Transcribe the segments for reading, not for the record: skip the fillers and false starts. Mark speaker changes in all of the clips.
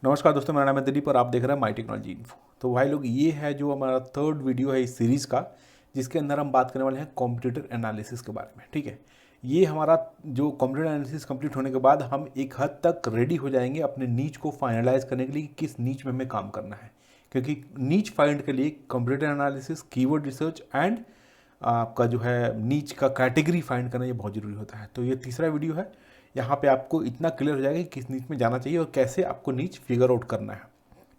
Speaker 1: नमस्कार दोस्तों, मेरा नाम है दिलीप और आप देख रहे हैं माई टेक्नोलॉजी इन्फो। तो भाई लोग, ये है जो हमारा थर्ड वीडियो है इस सीरीज़ का, जिसके अंदर हम बात करने वाले हैं कंप्यूटर एनालिसिस के बारे में। ठीक है, ये हमारा जो कंप्यूटर एनालिसिस कंप्लीट होने के बाद हम एक हद तक रेडी हो जाएंगे अपने नीच को फाइनलाइज करने के लिए कि किस नीच में हमें काम करना है। क्योंकि नीच फाइंड के लिए computer analysis, keyword research and आपका जो है नीच का कैटेगरी फाइंड करना ये बहुत ज़रूरी होता है। तो ये तीसरा वीडियो है, यहाँ पे आपको इतना क्लियर हो जाएगा कि किस नीच में जाना चाहिए और कैसे आपको नीच फिगर आउट करना है।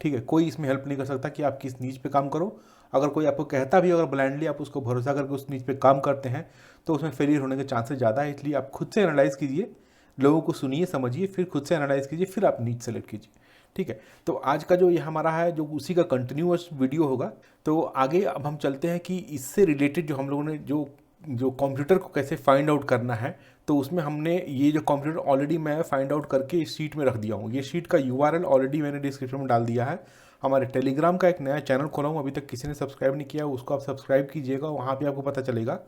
Speaker 1: ठीक है, कोई इसमें हेल्प नहीं कर सकता कि आप किस नीच पे काम करो। अगर कोई आपको कहता भी, अगर ब्लाइंडली आप उसको भरोसा करके उस नीच पे काम करते हैं तो उसमें फेलियर होने के चांसेस ज़्यादा है। इसलिए आप खुद से एनालाइज कीजिए, लोगों को सुनिए, समझिए, फिर खुद से एनालाइज कीजिए, फिर आप नीच सेलेक्ट कीजिए। ठीक है, तो आज का जो ये हमारा है जो उसी का कंटिन्यूअस वीडियो होगा। तो आगे अब हम चलते हैं कि इससे रिलेटेड जो हम लोगों ने जो जो कंप्यूटर को कैसे फाइंड आउट करना है, तो उसमें हमने ये जो कंप्यूटर ऑलरेडी मैं फाइंड आउट करके इस शीट में रख दिया हूँ। ये शीट का यूआरएल ऑलरेडी मैंने डिस्क्रिप्शन में डाल दिया है। हमारे टेलीग्राम का एक नया चैनल खोला हूँ, अभी तक किसी ने सब्सक्राइब नहीं किया, उसको आप सब्सक्राइब कीजिएगा। वहाँ पे आपको पता चलेगा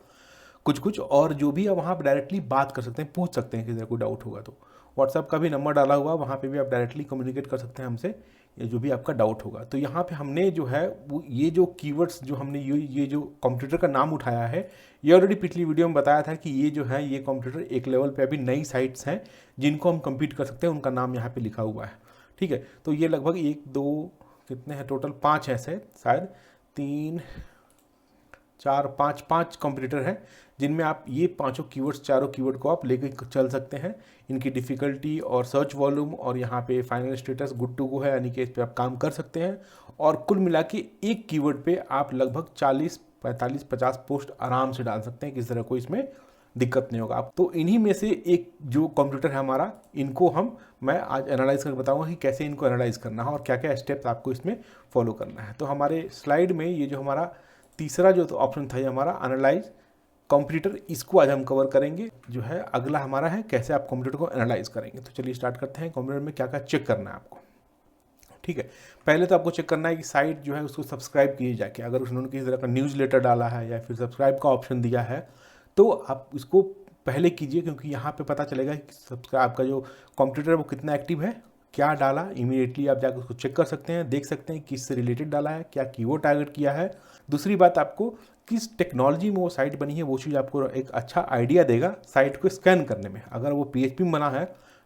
Speaker 1: कुछ कुछ, और जो भी आप वहाँ पर डायरेक्टली बात कर सकते हैं, पूछ सकते हैं, किसी का कोई डाउट होगा तो। व्हाट्सएप का भी नंबर डाला हुआ, वहाँ पे भी आप डायरेक्टली कम्युनिकेट कर सकते हैं हमसे, ये जो भी आपका डाउट होगा। तो यहाँ पे हमने जो है वो ये जो कीवर्ड्स जो हमने ये जो कंप्यूटर का नाम उठाया है, ये ऑलरेडी पिछली वीडियो में बताया था कि ये जो है ये कंप्यूटर एक लेवल पे अभी नई साइट्स हैं जिनको हम कम्पीट कर सकते हैं, उनका नाम यहाँ पे लिखा हुआ है। ठीक है, तो ये लगभग एक दो कितने हैं टोटल, पाँच ऐसे शायद, तीन चार पाँच पाँच कंप्यूटर हैं जिनमें आप ये पांचों कीवर्ड्स, चारों कीवर्ड को आप लेके चल सकते हैं। इनकी डिफ़िकल्टी और सर्च वॉल्यूम और यहाँ पे final status good to go है, यानी कि इस पर आप काम कर सकते हैं। और कुल मिला के एक कीवर्ड पे आप लगभग 40 45 50 पोस्ट आराम से डाल सकते हैं, किसी तरह कोई इसमें दिक्कत नहीं होगा आप। तो इन्हीं में से एक जो कंप्यूटर है हमारा, इनको मैं आज एनालाइज करके बताऊंगा कि कैसे इनको एनालाइज करना है और क्या क्या स्टेप्स आपको इसमें फॉलो करना है। तो हमारे स्लाइड में ये जो हमारा तीसरा जो तो ऑप्शन था, ये हमारा एनालाइज कंप्यूटर, इसको आज हम कवर करेंगे। जो है अगला हमारा है कैसे आप कंप्यूटर को एनालाइज करेंगे। तो चलिए स्टार्ट करते हैं। कंप्यूटर में क्या क्या चेक करना है आपको। ठीक है, पहले तो आपको चेक करना है कि साइट जो है उसको सब्सक्राइब कीजिए जाके। अगर उन्होंने किसी तरह का न्यूज़ लेटर डाला है या फिर सब्सक्राइब का ऑप्शन दिया है तो आप इसको पहले कीजिए, क्योंकि यहाँ पे पता चलेगा कि सब्सक्राइब का जो कंप्यूटर है वो कितना एक्टिव है, क्या डाला। इमीडिएटली आप जाकर उसको चेक कर सकते हैं, देख सकते हैं किससे रिलेटेड डाला है, क्या कीवर्ड टारगेट किया है। दूसरी बात, आपको किस टेक्नोलॉजी में वो साइट बनी है वो चीज़ आपको एक अच्छा आइडिया देगा साइट को स्कैन करने में। अगर वो पीएचपी में बना है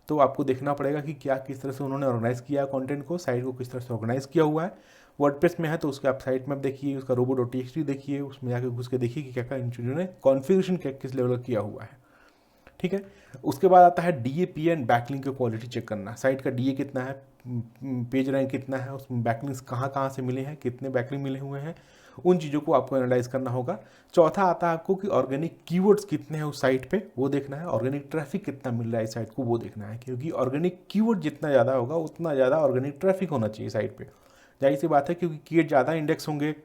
Speaker 1: तो आपको देखना पड़ेगा कि क्या किस तरह से उन्होंने ऑर्गेनाइज़ किया है कंटेंट को, साइट को किस तरह से ऑर्गेनाइज़ किया हुआ है। वर्डप्रेस में है तो उसके आप साइट मैप देखिए, उसका robo.txt देखिए, उसमें जाकर घुस के देखिए कि क्या क्या इन्होंने कॉन्फ़िगरेशन क्या किस लेवल का किया हुआ है। ठीक है, उसके बाद आता है डीएपी एंड बैकलिंक की क्वालिटी चेक करना। साइट का डीए कितना है, पेज रैंक कितना है, उसमें बैकलिंक्स कहाँ कहाँ से मिले हैं, कितने बैकलिंक मिले हुए हैं, उन चीज़ों को आपको एनालाइज करना होगा। चौथा आता है आपको कि ऑर्गेनिक कीवर्ड्स कितने हैं उस साइट पे, वो देखना है। ऑर्गेनिक ट्रैफिक कितना मिल रहा है साइट को, वो देखना है, क्योंकि ऑर्गेनिक कीवर्ड जितना ज़्यादा होगा उतना ज़्यादा ऑर्गेनिक ट्रैफिक होना चाहिए साइट पर। जाहिर सी बात है, क्योंकि कीवर्ड ज़्यादा इंडेक्स होंगे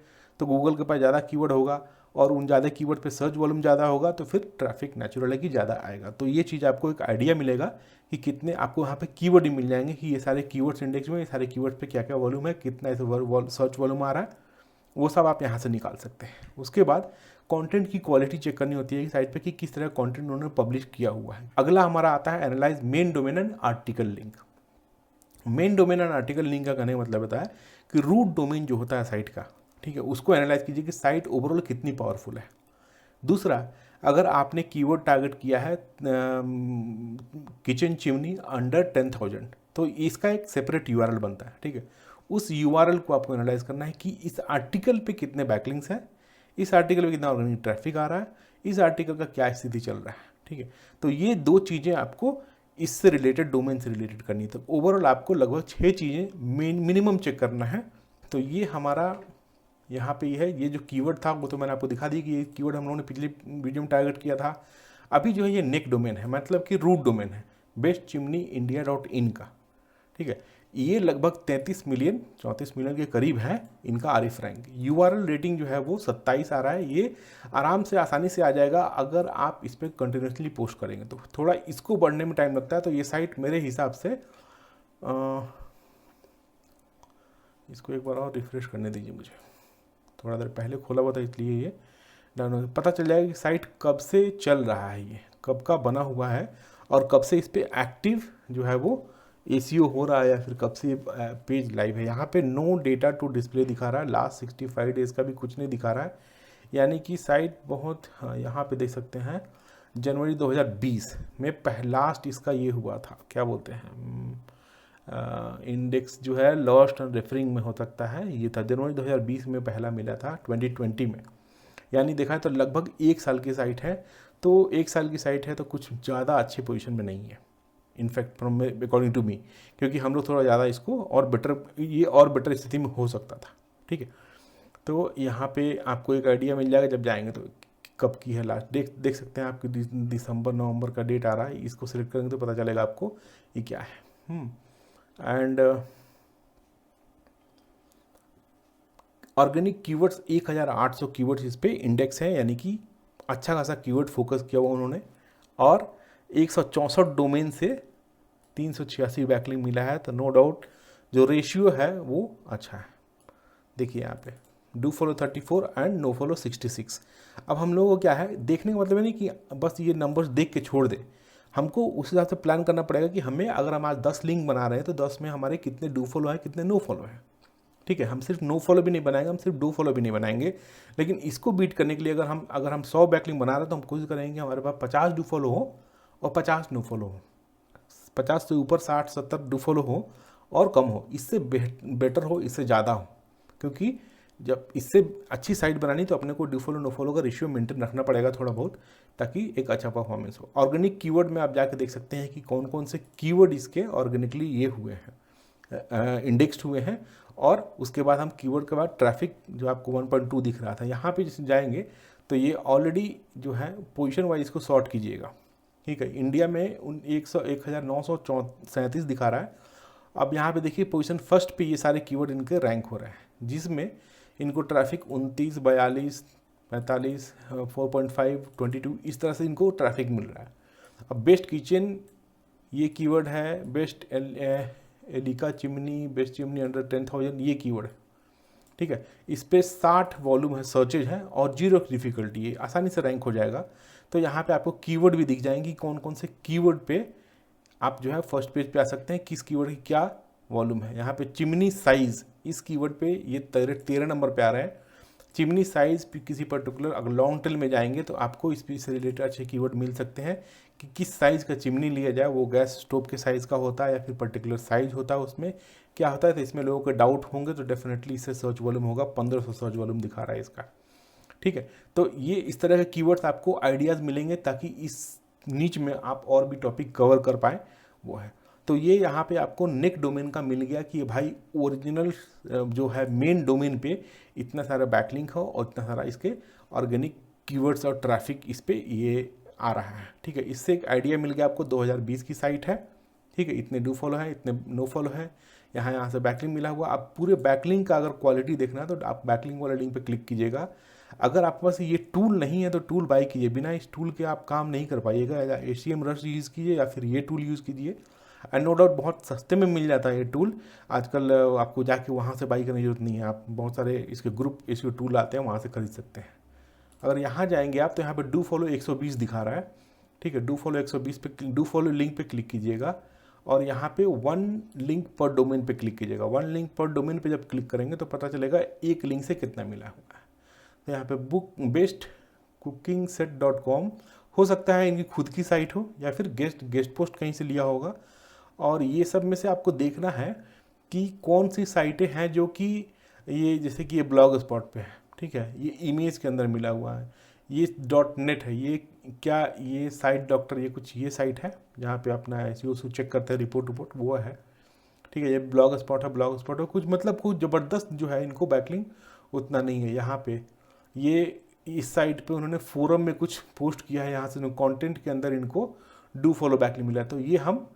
Speaker 1: तो गूगल के पास ज़्यादा कीवर्ड होगा और उन ज़्यादा कीवर्ड पे सर्च वॉल्यूम ज़्यादा होगा तो फिर ट्रैफिक नेचुरल है कि ज़्यादा आएगा। तो ये चीज़ आपको एक आइडिया मिलेगा कि कितने आपको यहाँ पे कीवर्ड ही मिल जाएंगे कि ये सारे कीवर्ड्स इंडेक्स में, ये सारे कीवर्ड पे क्या क्या वॉल्यूम है, कितना ऐसे सर्च वॉल्यूम आ रहा है, वो सब आप यहाँ से निकाल सकते हैं। उसके बाद कंटेंट की क्वालिटी चेक करनी होती है कि साइट पे कि किस तरह कंटेंट उन्होंने पब्लिश किया हुआ है। अगला हमारा आता है analyse main domain and article link. Main domain and article link का कहने का मतलब होता है कि रूट डोमेन जो होता है साइट का, ठीक है, उसको एनालाइज कीजिए कि साइट ओवरऑल कितनी पावरफुल है। दूसरा, अगर आपने कीवर्ड टारगेट किया है किचन चिमनी अंडर 10,000 तो इसका एक सेपरेट यूआरएल बनता है। ठीक है, उस यूआरएल को आपको एनालाइज करना है कि इस आर्टिकल पे कितने बैकलिंक्स हैं, इस आर्टिकल पे कितना ऑर्गेनिक ट्रैफिक आ रहा है, इस आर्टिकल का क्या स्थिति चल रहा है। ठीक है, तो ये दो चीज़ें आपको इससे रिलेटेड, डोमेन से रिलेटेड करनी है। तो ओवरऑल आपको लगभग 6 चीज़ें मिनिमम चेक करना है। तो ये हमारा यहाँ पे है, ये जो कीवर्ड था वो तो मैंने आपको दिखा दी कि ये कीवर्ड हम लोगों ने पिछले वीडियो में टारगेट किया था। अभी जो है ये नेक डोमेन है, मतलब कि रूट डोमेन है, बेस्ट चिमनी इंडिया .in का। ठीक है, ये लगभग 33 मिलियन 34 मिलियन के करीब है इनका आरिफ रैंक। यूआरएल रेटिंग जो है वो 27 आ रहा है। ये आराम से आसानी से आ जाएगा अगर आप इस पर कंटिन्यूसली पोस्ट करेंगे। तो थोड़ा इसको बढ़ने में टाइम लगता है। तो ये साइट मेरे हिसाब से इसको एक बार और रिफ्रेश करने दीजिए मुझे, थोड़ा देर पहले खोला हुआ था इसलिए ये डाउन हो, पता चल जाएगा कि साइट कब से चल रहा है, ये कब का बना हुआ है और कब से इस पर एक्टिव जो है वो एसीओ हो रहा है या फिर कब से पेज लाइव है। यहाँ पे नो डेटा टू डिस्प्ले दिखा रहा है, लास्ट 65 डेज़ का भी कुछ नहीं दिखा रहा है, यानी कि साइट बहुत, हाँ यहाँ पे देख सकते हैं जनवरी 2020 में लास्ट इसका ये हुआ था, क्या बोलते हैं इंडेक्स जो है लॉस्ट एंड रेफरिंग में हो सकता है, ये था जनवरी 2020 में पहला मिला था 2020 में, यानी देखा है तो लगभग 1 साल की साइट है। तो 1 साल की साइट है तो कुछ ज़्यादा अच्छी पोजीशन में नहीं है in fact from according to me, क्योंकि हम लोग थोड़ा ज़्यादा इसको और बेटर, ये और बेटर स्थिति में हो सकता था। ठीक है, तो यहाँ पे आपको एक आइडिया मिल जाएगा जब जाएंगे तो कब की है लास्ट, देख सकते हैं आपकी दिसंबर नवंबर का डेट आ रहा है, इसको सिलेक्ट करेंगे तो पता चलेगा आपको ये क्या है। एंड ऑर्गेनिक कीवर्ड्स 1800 कीवर्ड्स इस पे इंडेक्स है, यानी कि अच्छा खासा कीवर्ड फोकस किया हुआ उन्होंने, और 164 डोमेन से 386 बैकलिंक मिला है, तो नो डाउट जो रेशियो है वो अच्छा है। देखिए यहाँ पे do follow 34 and no follow 66। अब हम लोगों को क्या है देखने का मतलब है नहीं कि बस ये नंबर्स देख के छोड़ दे, हमको उस हिसाब से प्लान करना पड़ेगा कि हमें अगर हम आज 10 लिंक बना रहे हैं तो 10 में हमारे कितने डू फॉलो है कितने नो फॉलो है। ठीक है, हम सिर्फ नो फॉलो भी नहीं बनाएंगे, हम सिर्फ डू फॉलो भी नहीं बनाएंगे, लेकिन इसको बीट करने के लिए अगर हम 100 बैकलिंक बना रहे हैं तो हम कोशिश करेंगे हमारे पास 50 डू फॉलो हो और 50 नो फॉलो हो, 50 से ऊपर 60-70 डू फॉलो हो और कम हो, इससे बेटर हो, इससे ज़्यादा हो, क्योंकि जब इससे अच्छी साइट बनानी तो अपने को डू फॉलो नो फॉलो का रेशियो मेंटेन रखना पड़ेगा थोड़ा बहुत, ताकि एक अच्छा परफॉर्मेंस हो। ऑर्गेनिक कीवर्ड में आप जाके देख सकते हैं कि कौन कौन से कीवर्ड इसके ऑर्गेनिकली ये हुए हैं, इंडेक्स्ड हुए हैं, और उसके बाद हम कीवर्ड के बाद ट्रैफिक जो आपको 1.2 दिख रहा था, यहाँ पे जैसे जाएंगे तो ये ऑलरेडी जो है पोजीशन वाइज इसको सॉर्ट कीजिएगा। ठीक है, इंडिया में 1937 दिखा रहा है। अब यहाँ पे देखिए पोजीशन फर्स्ट पे ये सारे कीवर्ड इनके रैंक हो रहे हैं, जिसमें इनको ट्रैफिक 29, 42, 45, 4.5, 22 इस तरह से इनको ट्रैफिक मिल रहा है। अब बेस्ट किचन ये कीवर्ड है, best Elika chimney, best chimney under 10,000 ये कीवर्ड है। ठीक है, इस पर 60 वॉल्यूम है, सर्चेज है और 0 डिफिकल्टी, ये आसानी से रैंक हो जाएगा। तो यहाँ पे आपको कीवर्ड भी दिख जाएंगी, कौन कौन से कीवर्ड पे आप जो है फर्स्ट पेज पे आ सकते हैं, किस कीवर्ड की क्या वॉल्यूम है। यहाँ पे चिमनी साइज़ इस कीवर्ड पे ये 13 नंबर पे आ रहा है। चिमनी साइज़ किसी पर्टिकुलर अगर लॉन्ग टेल में जाएंगे तो आपको इस से रिलेटेड अच्छे कीवर्ड मिल सकते हैं कि किस साइज़ का चिमनी लिया जाए, वो गैस स्टोव के साइज़ का होता है या फिर पर्टिकुलर साइज़ होता है, उसमें क्या होता है। तो इसमें लोगों के डाउट होंगे तो डेफिनेटली इससे सर्च वॉल्यूम होगा, 1500 सर्च वॉल्यूम दिखा रहा है इसका। ठीक है, तो ये इस तरह के कीवर्ड्स आपको आइडियाज़ मिलेंगे ताकि इस नीच में आप और भी टॉपिक कवर कर पाएँ, वो है। तो ये यहाँ पे आपको नेक डोमेन का मिल गया कि भाई ओरिजिनल जो है मेन डोमेन पे इतना सारा बैकलिंक हो और इतना सारा इसके ऑर्गेनिक कीवर्ड्स और ट्रैफिक इस पे ये आ रहा है। ठीक है, इससे एक आइडिया मिल गया आपको 2020 की साइट है। ठीक है, इतने डू फॉलो है, इतने नो फॉलो है, यहाँ से बैकलिंक मिला हुआ। आप पूरे बैकलिंक का अगर क्वालिटी देखना है तो आप बैकलिंक वाले लिंक पे क्लिक कीजिएगा। अगर आपके पास ये टूल नहीं है तो टूल बाय कीजिए, बिना इस टूल के आप काम नहीं कर पाइएगा। या ACMrush यूज़ कीजिए या फिर ये टूल यूज़ कीजिए, एंड नो डाउट बहुत सस्ते में मिल जाता है ये टूल आजकल। आपको जाके वहाँ से बाई करने की जरूरत नहीं है, आप बहुत सारे इसके ग्रुप इसके टूल आते हैं, वहाँ से खरीद सकते हैं। अगर यहाँ जाएंगे आप तो यहाँ पे डू फॉलो 120 दिखा रहा है। ठीक है, डू फॉलो 120 पे डू फॉलो लिंक पे क्लिक कीजिएगा और यहाँ पे 1 लिंक पर डोमेन पे क्लिक कीजिएगा। 1 लिंक पर डोमेन पे जब क्लिक करेंगे तो पता चलेगा एक लिंक से कितना मिला हुआ है। तो यहाँ पे बुक बेस्ट कुकिंग set.com हो सकता है इनकी खुद की साइट हो या फिर गेस्ट पोस्ट कहीं से लिया होगा। और ये सब में से आपको देखना है कि कौन सी साइटें हैं जो कि ये जैसे कि ये ब्लॉग स्पॉट पे है। ठीक है, ये इमेज के अंदर मिला हुआ है, ये .net है, ये क्या ये साइट डॉक्टर ये कुछ ये साइट है जहाँ पे अपना SEO चेक करते हैं, रिपोर्ट वो है। ठीक है, ये ब्लॉग स्पॉट है, ब्लॉग स्पॉट है कुछ मतलब कुछ ज़बरदस्त जो है इनको बैकलिंक उतना नहीं है। यहाँ पे ये इस साइट पे उन्होंने फोरम में कुछ पोस्ट किया है, यहाँ से कंटेंट के अंदर इनको डू फॉलो बैकलिंक मिला है। तो ये हम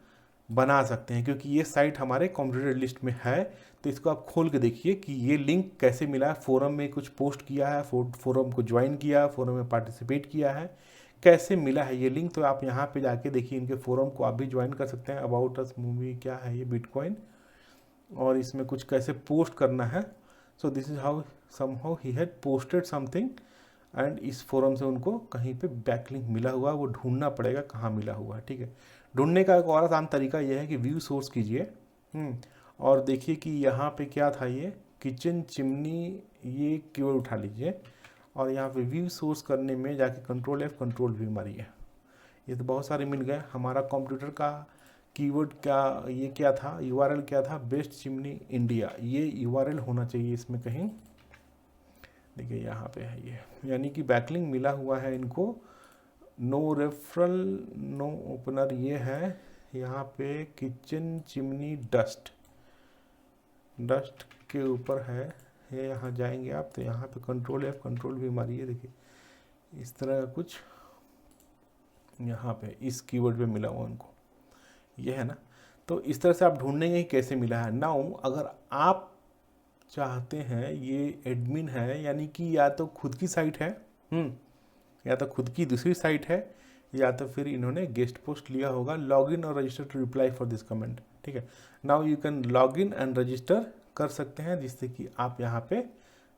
Speaker 1: बना सकते हैं क्योंकि ये साइट हमारे कॉम्पिटिटर लिस्ट में है। तो इसको आप खोल के देखिए कि ये लिंक कैसे मिला है। फोरम में कुछ पोस्ट किया है, फोरम को ज्वाइन किया, फोरम में पार्टिसिपेट किया है, कैसे मिला है ये लिंक। तो आप यहाँ पे जाके देखिए, इनके फोरम को आप भी ज्वाइन कर सकते हैं। अबाउट अस मूवी क्या है ये बिटकॉइन, और इसमें कुछ कैसे पोस्ट करना है। So this is how somehow he had posted something and इस फोरम से उनको कहीं पे बैकलिंक मिला हुआ है, वो ढूंढना पड़ेगा कहाँ मिला हुआ है। ठीक है, ढूंढने का एक और आसान तरीका यह है कि व्यू सोर्स कीजिए और देखिए कि यहाँ पे क्या था, ये किचन चिमनी, ये कीवर्ड उठा लीजिए और यहाँ पे व्यू सोर्स करने में जाके Ctrl F Ctrl V मारिए। ये तो बहुत सारे मिल गए। हमारा कंप्यूटर का कीवर्ड क्या, ये क्या था, यूआरएल क्या था, बेस्ट चिमनी इंडिया, ये यूआरएल होना चाहिए इसमें कहीं। देखिए यहाँ पे है ये, यानी कि बैकलिंक मिला हुआ है इनको। नो रेफरल नो ओपनर ये है। यहाँ पे किचन चिमनी डस्ट के ऊपर है ये। यहाँ जाएंगे आप तो यहाँ पे Ctrl F Ctrl V मारिए। देखिए इस तरह का कुछ यहाँ पे इस कीवर्ड पे मिला हुआ उनको, ये है ना। तो इस तरह से आप ढूंढेंगे कि कैसे मिला है। नाउ अगर आप चाहते हैं, ये एडमिन है यानी कि या तो खुद की साइट है, या तो खुद की दूसरी साइट है, या तो फिर इन्होंने गेस्ट पोस्ट लिया होगा, लॉग इन और register to reply for this comment. ठीक है, now you can log in and register कर सकते हैं, जिससे कि आप यहाँ पे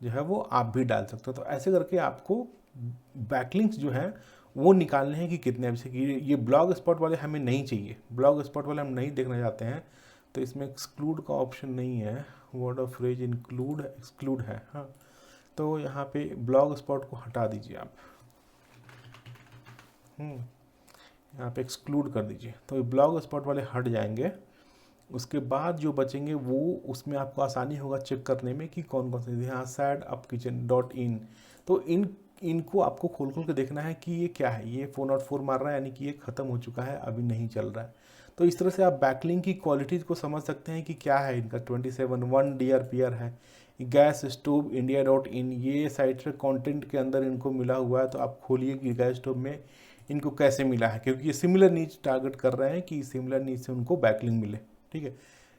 Speaker 1: जो है वो आप भी डाल सकते हो। तो ऐसे करके आपको बैकलिंक्स जो है वो निकालने हैं कि कितने। जैसे कि ये ब्लॉग स्पॉट वाले हमें नहीं चाहिए, ब्लॉग स्पॉट वाले हम नहीं देखना चाहते हैं, तो इसमें एक्सक्लूड का ऑप्शन नहीं है, word of phrase include exclude है। हाँ, तो यहाँ पे ब्लॉग स्पॉट को हटा दीजिए आप, यहाँ पे एक्सक्लूड कर दीजिए, तो ब्लॉग स्पॉट वाले हट जाएंगे। उसके बाद जो बचेंगे वो, उसमें आपको आसानी होगा चेक करने में कि कौन कौन से। यहाँ सैड अप किचन .in, तो इनको आपको खोल के देखना है कि ये क्या है। ये 404 मार रहा है यानी कि ये ख़त्म हो चुका है, अभी नहीं चल रहा है। तो इस तरह से आप बैकलिंक की क्वालिटीज़ को समझ सकते हैं कि क्या है इनका। 27 DRPR है। गैस स्टोव India.in, ये साइट से कंटेंट के अंदर इनको मिला हुआ है। तो आप खोलिए कि गैस स्टोव में इनको कैसे मिला है, क्योंकि ये सिमिलर नीड्स टारगेट कर रहे हैं कि सिमिलर नीड से उनको बैकलिंक मिले। ठीक है,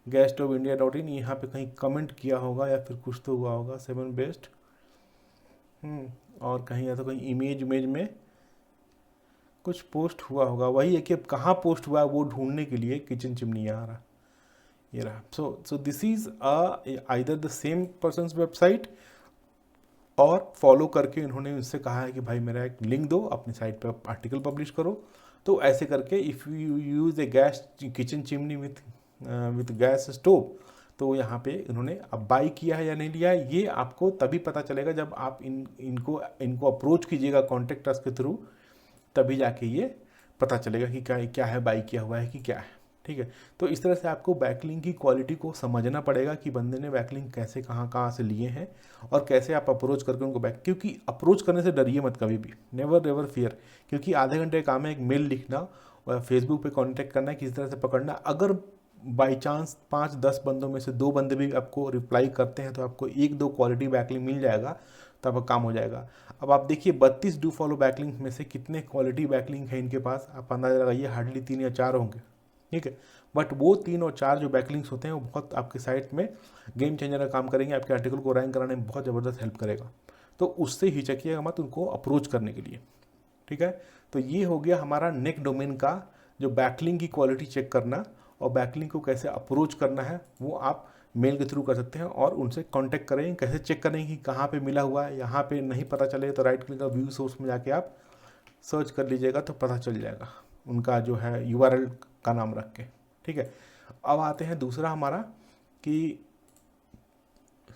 Speaker 1: गैस स्टोव India.in, यहाँ पे कहीं कमेंट किया होगा या फिर कुछ तो हुआ होगा 7 बेस्ट, और कहीं या तो कहीं इमेज में कुछ पोस्ट हुआ होगा। वही है कि अब कहाँ पोस्ट हुआ है वो ढूंढने के लिए किचन चिमनी यहाँ रहा, ये रहा। So this is either the same persons website, और फॉलो करके इन्होंने उनसे कहा है कि भाई मेरा एक लिंक दो, अपनी साइट पे आर्टिकल पब्लिश करो। तो ऐसे करके if you use A gas kitchen chimney with gas stove, तो यहाँ पे इन्होंने अब बाई किया है या नहीं लिया है, ये आपको तभी पता चलेगा जब आप इनको अप्रोच कीजिएगा कॉन्टेक्ट अस के थ्रू, तभी जाके ये पता चलेगा कि क्या है, बाई किया हुआ है कि क्या है। ठीक है, तो इस तरह से आपको बैकलिंक की क्वालिटी को समझना पड़ेगा कि बंदे ने बैकलिंक कैसे कहाँ से लिए हैं, और कैसे आप अप्रोच करके उनको क्योंकि अप्रोच करने से डरिए मत कभी भी, नेवर फियर। क्योंकि आधे घंटे का काम है एक मेल लिखना और फेसबुक पे कांटेक्ट करना है, किसी तरह से पकड़ना। अगर बाई चांस 5-10 बंदों में से 2 बंदे भी आपको रिप्लाई करते हैं, तो आपको 1-2 क्वालिटी बैकलिंक मिल जाएगा, तो आपका काम हो जाएगा। अब आप देखिए 32 डू फॉलो बैकलिंक में से कितने क्वालिटी बैकलिंक है इनके पास, आप अंदाजा लगाइए, हार्डली 3 या 4 होंगे। ठीक है, बट वो 3 और 4 जो बैकलिंक्स होते हैं वो बहुत आपके साइट में गेम चेंजर का काम करेंगे, आपके आर्टिकल को रैंक कराने में बहुत ज़बरदस्त हेल्प करेगा। तो उससे हिचकिएगा मत उनको अप्रोच करने के लिए। ठीक है, तो ये हो गया हमारा नेक डोमेन का जो बैकलिंक की क्वालिटी चेक करना, और बैकलिंक को कैसे अप्रोच करना है वो आप मेल के थ्रू कर सकते हैं, और उनसे कांटेक्ट करें। कैसे चेक करें कि कहाँ पे मिला हुआ है, यहाँ पे नहीं पता चले तो राइट क्लिक का व्यू सोर्स में जाके आप सर्च कर लीजिएगा, तो पता चल जाएगा उनका जो है यूआरएल का नाम रख के। ठीक है, अब आते हैं दूसरा हमारा कि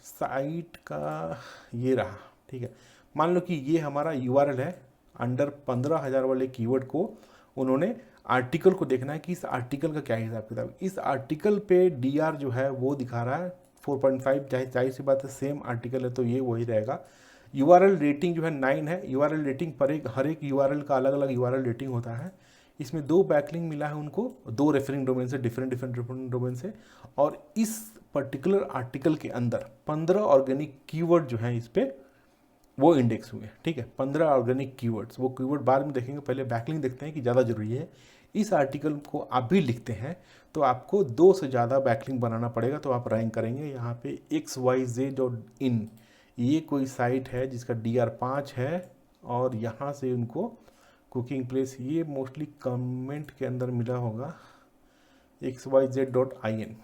Speaker 1: साइट का ये रहा। ठीक है, मान लो कि ये हमारा यूआरएल है, अंडर 15,000 वाले कीवर्ड को उन्होंने आर्टिकल को देखना है कि इस आर्टिकल का क्या हिसाब किताब। इस आर्टिकल पे डीआर जो है वो दिखा रहा है 4.5, जाहिर सी बात है सेम आर्टिकल है तो ये वही रहेगा। यूआरएल रेटिंग जो है 9 है। यूआरएल रेटिंग पर हर एक यूआरएल का अलग अलग यूआरएल रेटिंग होता है। इसमें 2 बैकलिंक मिला है उनको, 2 रेफरिंग डोमेन से, डिफरेंट डोमेन से, और इस पर्टिकुलर आर्टिकल के अंदर 15 ऑर्गेनिक कीवर्ड जो है इस पर वो इंडेक्स हुए। ठीक है, 15 ऑर्गेनिक कीवर्ड्स, वो कीवर्ड बाद में देखेंगे, पहले बैकलिंक देखते हैं कि ज़्यादा जरूरी है। इस आर्टिकल को आप भी लिखते हैं तो आपको 2 से ज़्यादा बैकलिंक बनाना पड़ेगा, तो आप रैंक करेंगे। यहाँ पे xyz.in, ये कोई साइट है जिसका DR 5 है, और यहाँ से उनको कुकिंग प्लेस, ये मोस्टली कमेंट के अंदर मिला होगा। xyz.in,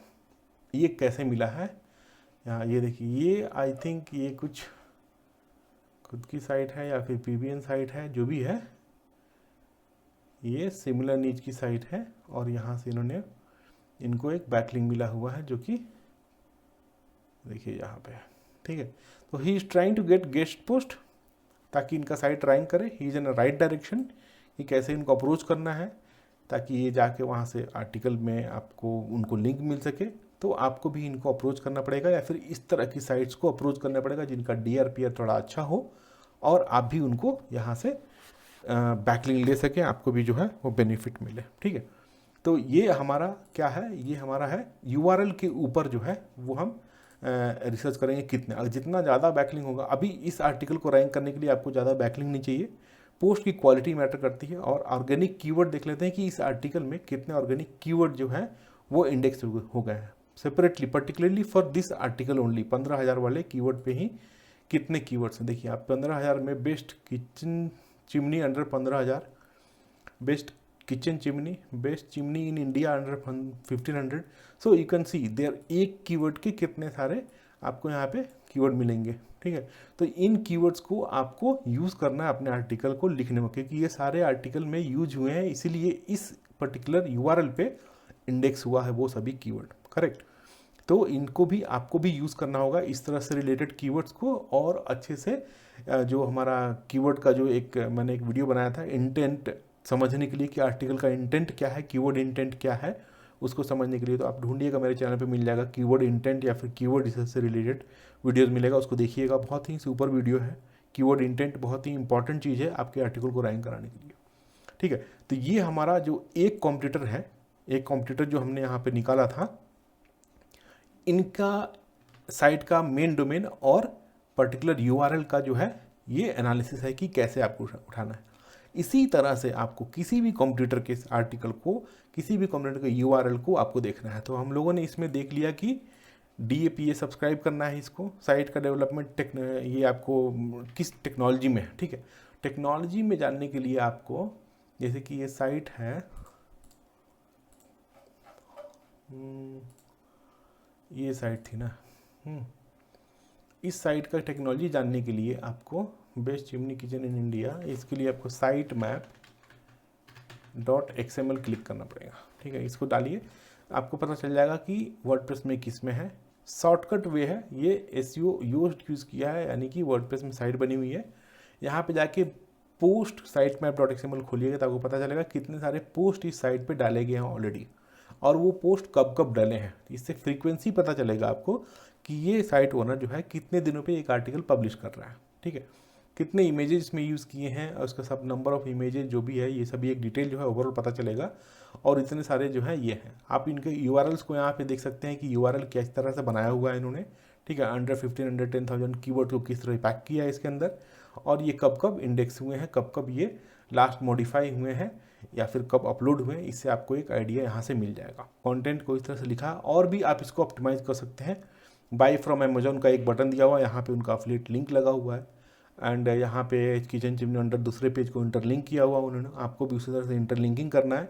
Speaker 1: ये कैसे मिला है, यहाँ ये देखिए, ये आई थिंक ये कुछ खुद की साइट है या फिर PBN साइट है, जो भी है, ये सिमिलर नीच की साइट है और यहाँ से इन्होंने इनको एक बैकलिंक मिला हुआ है जो कि देखिए यहाँ पे है, ठीक है। तो he is trying to get guest post ताकि इनका साइट रैंक करे। He is in right direction कि कैसे इनको अप्रोच करना है ताकि ये जाके वहाँ से आर्टिकल में आपको उनको लिंक मिल सके। तो आपको भी इनको अप्रोच करना पड़ेगा या फिर इस तरह की साइट्स को अप्रोच करना पड़ेगा जिनका DRPR थोड़ा अच्छा हो और आप भी उनको यहाँ से बैकलिंक ले सकें, आपको भी जो है वो बेनिफिट मिले, ठीक है। तो ये हमारा क्या है, ये हमारा है URL के ऊपर जो है वो हम रिसर्च करेंगे कितने, अगर जितना ज़्यादा बैकलिंक होगा। अभी इस आर्टिकल को रैंक करने के लिए आपको ज़्यादा बैकलिंक नहीं चाहिए, पोस्ट की क्वालिटी मैटर करती है। और ऑर्गेनिक कीवर्ड देख लेते हैं कि इस आर्टिकल में कितने ऑर्गेनिक कीवर्ड जो है वो इंडेक्स हो गए हैं separately, particularly for this article only. 15,000 वाले कीवर्ड पे ही कितने कीवर्ड्स हैं देखिए आप। 15,000 में best kitchen chimney under 15,000, best kitchen chimney, best chimney in India under 1,500। So you can see there एक कीवर्ड के कितने सारे आपको यहाँ पे कीवर्ड मिलेंगे, ठीक है। तो इन कीवर्ड्स को आपको यूज़ करना है अपने आर्टिकल को लिखने में, क्योंकि ये सारे आर्टिकल में यूज हुए हैं, इसीलिए इस पर्टिकुलर URL पे इंडेक्स हुआ है वो सभी कीवर्ड, करेक्ट। तो इनको भी आपको भी यूज़ करना होगा इस तरह से रिलेटेड कीवर्ड्स को, और अच्छे से जो हमारा कीवर्ड का जो एक मैंने एक वीडियो बनाया था इंटेंट समझने के लिए कि आर्टिकल का इंटेंट क्या है, कीवर्ड इंटेंट क्या है, उसको समझने के लिए तो आप ढूंढिएगा, मेरे चैनल पे मिल जाएगा कीवर्ड इंटेंट या फिर कीवर्ड रिसर्च से रिलेटेड वीडियोस मिलेगा, उसको देखिएगा। बहुत ही सुपर वीडियो है। कीवर्ड इंटेंट बहुत ही इंपॉर्टेंट चीज़ है आपके आर्टिकल को रैंक कराने के लिए, ठीक है। तो ये हमारा जो एक कॉम्पिटिटर है, एक कॉम्पिटिटर जो हमने यहाँ पर निकाला था, इनका साइट का मेन डोमेन और पर्टिकुलर URL का जो है ये एनालिसिस है कि कैसे आपको उठाना है। इसी तरह से आपको किसी भी कंप्यूटर के आर्टिकल को, किसी भी कंप्यूटर के URL को आपको देखना है। तो हम लोगों ने इसमें देख लिया कि DAPA सब्सक्राइब करना है इसको, साइट का डेवलपमेंट ये आपको किस टेक्नोलॉजी में है, ठीक है। टेक्नोलॉजी में जानने के लिए आपको, जैसे कि ये साइट है, ये साइट थी ना, इस साइट का टेक्नोलॉजी जानने के लिए आपको best chimney kitchen in India, इसके लिए आपको साइट मैप .xml क्लिक करना पड़ेगा, ठीक है। इसको डालिए, आपको पता चल जाएगा कि वर्डप्रेस में किस में है। शॉर्टकट वे है, ये SEO यूज़ किया है, यानी कि वर्डप्रेस में साइट बनी हुई है। यहाँ पे जाके पोस्ट साइट मैप .xml खोलिएगा तो आपको पता चलेगा कितने सारे पोस्ट इस साइट पे डाले गए हैं ऑलरेडी, और वो पोस्ट कब कब डाले हैं। इससे फ्रीक्वेंसी पता चलेगा आपको कि ये साइट ओनर जो है कितने दिनों पे एक आर्टिकल पब्लिश कर रहा है, ठीक है। कितने इमेजेस इसमें यूज़ किए हैं और उसका सब नंबर ऑफ इमेजेस जो भी है, ये सभी एक डिटेल जो है ओवरऑल पता चलेगा। और इतने सारे जो है ये हैं, आप इनके URLs को यहाँ पे देख सकते हैं कि URL किस तरह से बनाया हुआ है इन्होंने, ठीक है। अंडर 1500 10,000 कीवर्ड को किस तरह पैक किया है इसके अंदर, और ये कब कब इंडेक्स हुए हैं, कब कब ये लास्ट मॉडिफाई हुए हैं या फिर कब अपलोड हुए हैं, इससे आपको एक आइडिया यहाँ से मिल जाएगा। कंटेंट को इस तरह से लिखा, और भी आप इसको ऑप्टिमाइज़ कर सकते हैं। बाय फ्रॉम अमेजोन का एक बटन दिया हुआ है, यहाँ पे उनका अफिलिएट लिंक लगा हुआ है, एंड यहाँ पे किचन चिमनी अंडर दूसरे पेज को इंटरलिंक किया हुआ उन्होंने, आपको भी उसी तरह से इंटरलिंकिंग करना है।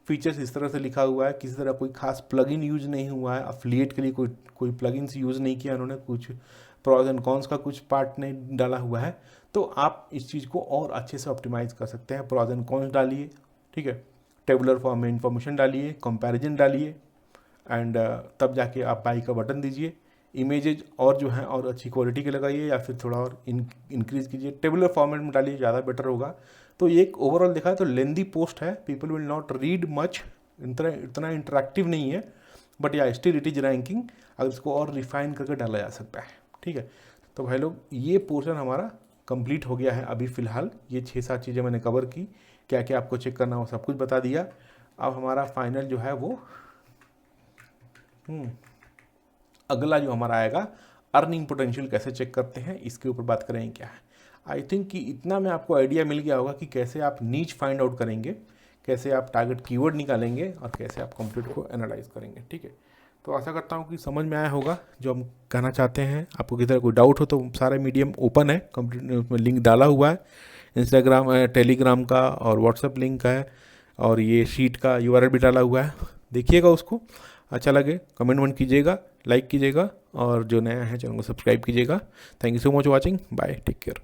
Speaker 1: फीचर्स इस तरह से लिखा हुआ है, किसी तरह कोई खास प्लगइन यूज नहीं हुआ है, अफिलिएट के लिए कोई प्लगइन्स यूज़ नहीं किया उन्होंने, कुछ प्रॉज एंड कॉन्स का कुछ पार्ट नहीं डाला हुआ है। तो आप इस चीज़ को और अच्छे से ऑप्टिमाइज़ कर सकते हैं। प्रॉज एंड कॉन्स डालिए, ठीक है, टेबुलर फॉर्म में इंफॉर्मेशन डालिए, कंपैरिजन डालिए, एंड तब जाके आप बाई का बटन दीजिए। इमेजेज और जो है और अच्छी क्वालिटी के लगाइए या फिर थोड़ा और इंक्रीज़ कीजिए, टेबुलर फॉर्मेट में डालिए, ज़्यादा बेटर होगा। तो ये एक ओवरऑल देखा है तो लेंदी पोस्ट है, people will not read much, इतना इंटरेक्टिव नहीं है, बट या स्टिल इट इज रैंकिंग, अगर इसको और रिफाइन करके डाला जा सकता है, ठीक है। तो भाई लोग, ये पोर्शन हमारा कंप्लीट हो गया है अभी फ़िलहाल। ये 6-7 चीज़ें मैंने कवर की, क्या क्या आपको चेक करना हो सब कुछ बता दिया। अब हमारा फाइनल जो है वो अगला जो हमारा आएगा, अर्निंग पोटेंशियल कैसे चेक करते हैं, इसके ऊपर बात करेंगे क्या है। आई थिंक कि इतना में आपको आइडिया मिल गया होगा कि कैसे आप नीच फाइंड आउट करेंगे, कैसे आप टारगेट कीवर्ड निकालेंगे और कैसे आप कंप्लीट को एनालाइज करेंगे, ठीक है। तो आशा करता हूँ कि समझ में आया होगा जो हम कहना चाहते हैं। आपको किसी तरह कोई डाउट हो तो सारे मीडियम ओपन है, कंप्लीट उसमें लिंक डाला हुआ है, इंस्टाग्राम, टेलीग्राम का और व्हाट्सएप लिंक का है, और ये शीट का URL भी डाला हुआ है, देखिएगा उसको। अच्छा लगे कमेंट कीजिएगा, लाइक कीजिएगा, और जो नया है चैनल को सब्सक्राइब कीजिएगा। Thank you so much watching, bye, take care.